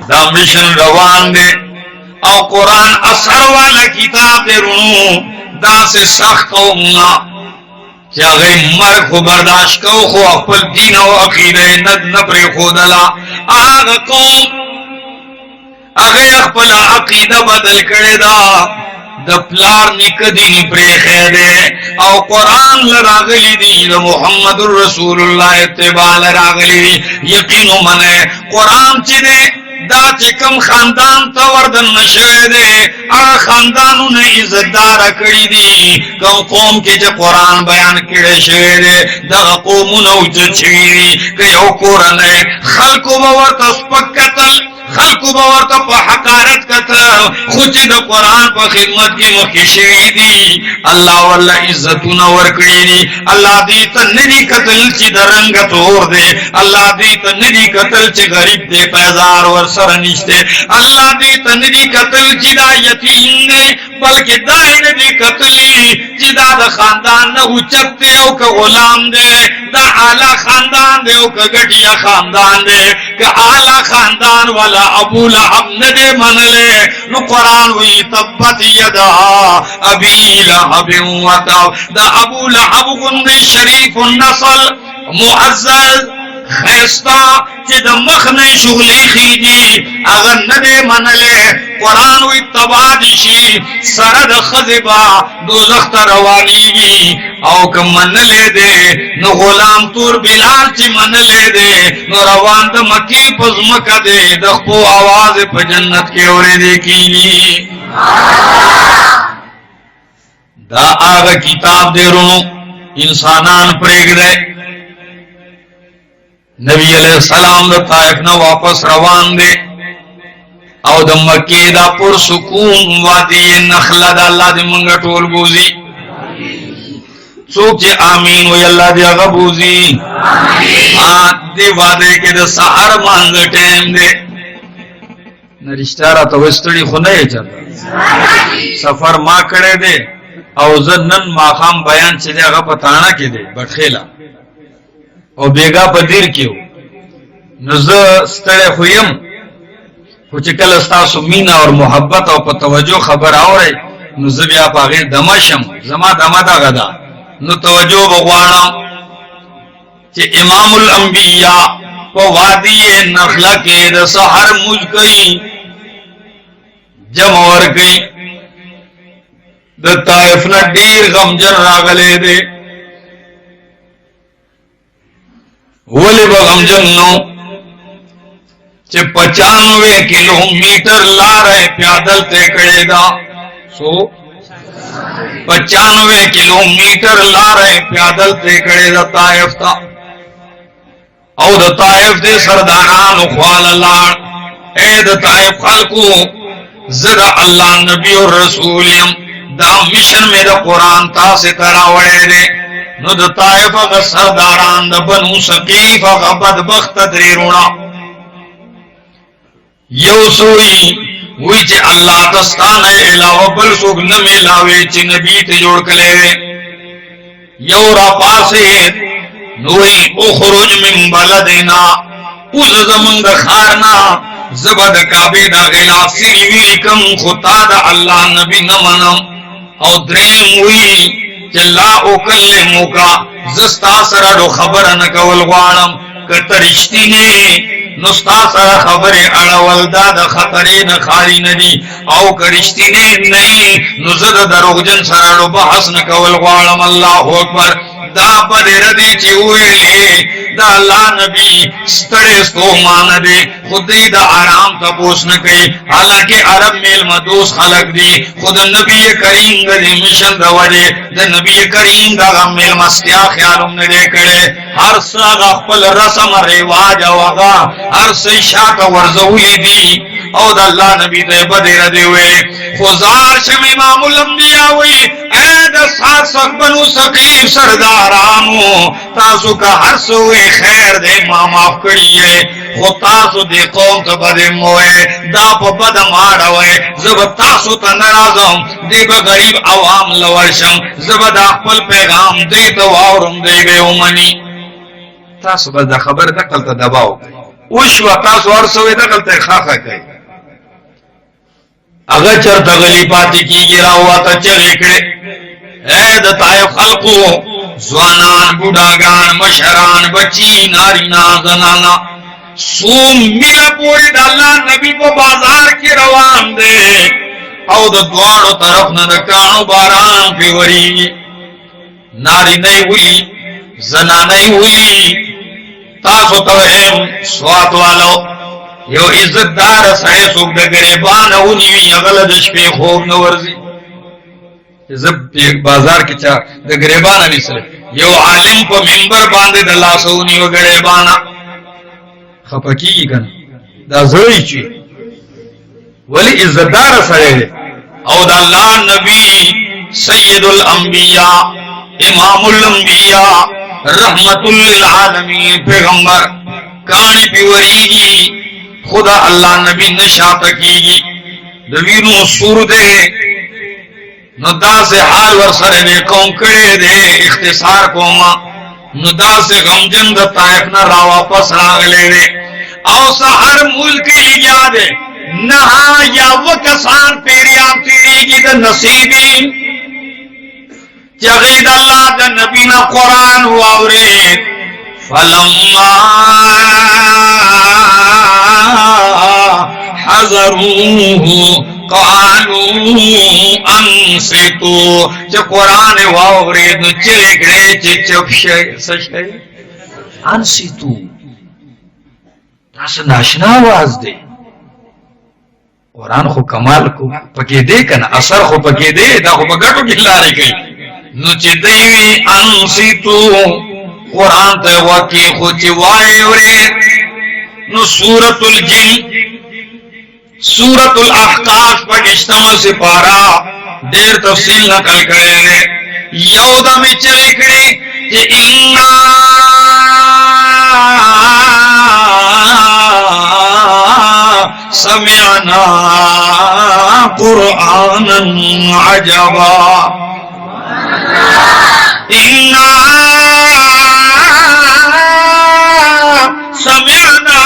the mission روان دے او قرآن اثر والا کتاب دے رونو دا سے سخت ہونا کیا غی مرگ کو برداشت کو خو اپل دین و عقیدہ ند نبر خودلا آغا قوم اغی اخپل عقیدہ بدل کرے دا د پلار نکدی پریخے دے او قرآن لراغلی دی دا محمد رسول اللہ اتباع لراغلی دی یقینو منے قرآن چی دے دا چکم خاندان تا وردن نشوے دے اگر خاندانو نے عزتدار کری دی کم قوم کے جا قرآن بیان کرے شوے دے دا قومو نوجد شوی دی کہ یو قرآن ہے خلقو باورتا سپک قتل خلقو باورتا پا حقارت قتل خوچی دا قرآن پا خدمت کی مخشوی دی اللہ واللہ عزتو نور کری دی اللہ دیتا ندی قتل چی دا رنگت اور دے اللہ دیتا ندی قتل چی غریب دے پیزار ور سرنشتے اللہ دیتا ندی قتل چی دا یتیم دے بلکہ دائی ندی قتلی چی دا خاندان نہو چکتے او کا غلام دے دا اعلی خاندان دے او کا گٹیا خاندان دے کہ اعلی خاندان والا ابو لہب ندے من لے نو قرآن وی تبت یدا ابی لہب وطاو دا ابو لہب گندی شریف النسل معزز خیستا چی دا مخنی شغلی خیدی اگر ندے من لے قرآن وی تبادشی سرد خذبا دوزخت روانی گی او کم من لے دے نو غلام تور بلال چی من لے دے نو روان دا مکی پزمکا دے دخپو آواز پا جنت کے اورے دے کی دا آغا کتاب دے رونو انسانان پریگ دے نبی علیہ السلام دا طائف نا واپس روان دے او دا مکی دا پر سکون وادی نخلا دا اللہ دی منگا ٹول بوزی سوک چے آمین وی اللہ دی اغا بوزی دے وعدے کے دا سحر مانگا ٹیم دے نرشتارا تو استڑی خونئے چلتا سفر ما کرے دے او زنن ماخام بیان چلے اغا پتانا کے دے بٹخیلا او بیگا پا دیر کیو نز ستڑے خویم خوچکل استاسو مینا اور محبت او پا توجہ خبر آورے نو زبیا پا غیر دمشم زما دما دا غدا نو توجہ بغوانا چی امام الانبیاء پا وادی نخلا کے دا سحر مجھ گئی جمع ور گئی دا طائفنا دیر غمجر راگلے دے ولی با غمجن نو چھ 95 کلومیٹر لارے پیادل تے کڑے دا سو 95 کلومیٹر لارے پیادل تے کڑے دا طائف تا او دا طائف دے سرداران اخوال لار اے دا طائف خلقو زدہ اللہ نبی اور رسولیم دا مشن میں دا قرآن تا سے تراوڑے دے نو دا طائف اگا سرداران دا بنو سقیف اگا بدبخت دریرونا یو سوئی وی چے اللہ تستان علاوہ بل سوک نمیلاوے چے نبی تے جوڑ کلے وے یو را پاسے نوئی اخرج من بلدنا اوز زمنگ خارنا زبد کعبے دا غلاف سیلوی کم خطا دا اللہ نبی نمنم او درین وی چلا اکلمو کا زستا سرڈو خبر نکول غوانم کترشتی نے نستا سر خبر اڑول دا خطرین خالی ندی او کرشتی نے نہیں نزد دروغجن سرڈو بحث نکول غوانم اللہ اکبر دا بدر دی چی ہوئے لے دا اللہ نبی ستڑے ستو مان دے خود دی دا آرام تا پوس نکئی حالانکہ عرب میل مدوس خلق دی خود نبی کریم دا دی مشن دا وجے دا نبی کریم دا غم میل مستیا خیالم ندے کرے ہر ساگا خپل رسم رواج آوگا ہر سی شاک ورزوی دی او دا اللہ نبی دے بدر دے ہوئے خوزار شم امام الانبیاء ہوئی اے دا ساتھ سک بنو سقیف سردارانو تاسو کا ہر سوئے خیر دے ماں معاف کریے خود تاسو دے قوم تا بدے موئے دا پا بد ماڑوئے زب تاسو تا نرازم دے با غریب عوام لورشم زب دا اقبل پیغام دے تا وارم دے بے امنی تاسو بس دا خبر دقل تا دباؤ وشو تاسو ورسوي دغلته خاخه کوي اگر چرته غلی پاتې کیږي راواته چغې کړې اے د طائف خلقو ځوانان بوډاګان مشران بچی نارینا زنانا سوم میله پوری د الله نبی په بازار کې روان دي او د دوانو طرف نه د کانو باران پی وریږي نارینه وی زنانه وی تاسو ته سوات والو یو عزتدار سړی څوک د غریبان او نیوی هغه د شپې خوب نه ورځي زب بازار کې چا د غریبان نه سره یو عالم په منبر باندې د لاسونی و غریبانا خپکیږي کنه دا زوی چی ولی عزتدار سړی او د الله نبی سید الانبیاء امام الانبیاء رحمت للعالمین پیغمبر کانی پیوریږي خدا اللہ نبی نشاط کیگی دوینو سور دے نو دا سے حال ورسر دے قوم کرے دے اختصار کوما نو دا سے غمجن دا طائف نہ را واپس راغلے دے او سہر ملک لگیا دے نہا یا وکسان پیریان تیریگی دا نصیبین چغید اللہ دا نبینا قرآن واورید فلما حذروه قالوا انصتوا جو قرآن واورید چلے گئے چپ شئ سشئ انصتوا تاسو ناشنا آواز دے قرآن خو کمال کو پکې دے کنا اثر خو پکې دے دا خو بغټو کې لارې کوي نو چې دوی انصتوا قرآن ته واقع خو چې وای اورې نو سورۃ الجن سورۃ الاحقاف پاکستان سپارہ دیر تفصیل نقل کرے گے یودا میں چلے کرے کہ انا سمعنا قرآنا عجبا انا سمعنا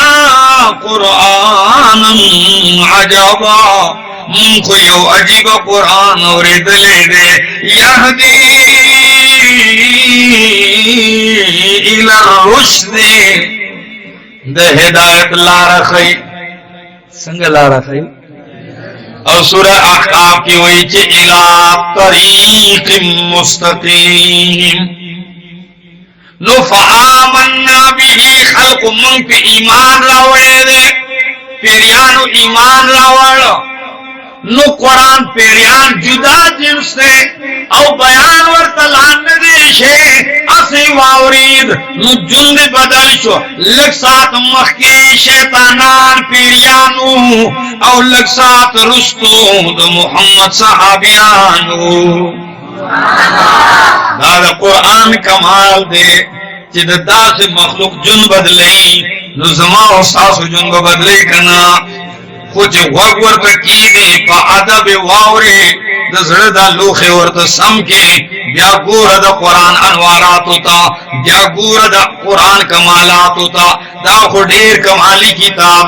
قرآنا عجبا من کو یو عجیب قرآن اور دلے دے یہدی الى الرشد دے ہدایت لا رخی سنگ لا رخی اور سورہ احقاف کی وہی چے الى طریق مستقیم نو فآمنا بھی خلق من پہ ایمان راوڑے دے پیریانو ایمان راوڑا نو قرآن پیریان جدا جنس دے او بیان ورطلان ندیشے اسی واورید نو جند بدل شو لگ سات مخی شیطانان پیریانو او لگ سات رستو دو محمد صحابیانو دا قرآن کمال دے چی دا سے مخلوق جن بدلئی نو زمان و ساسو جن بدلئی کنا خوچ وگ ورطا کی دے پا عدب واوری دا زردہ لوخ ورطا سم کے بیا گورا دا قرآن انواراتو تا بیا گورا دا قرآن کمالاتو تا دا خو دیر کمالی کتاب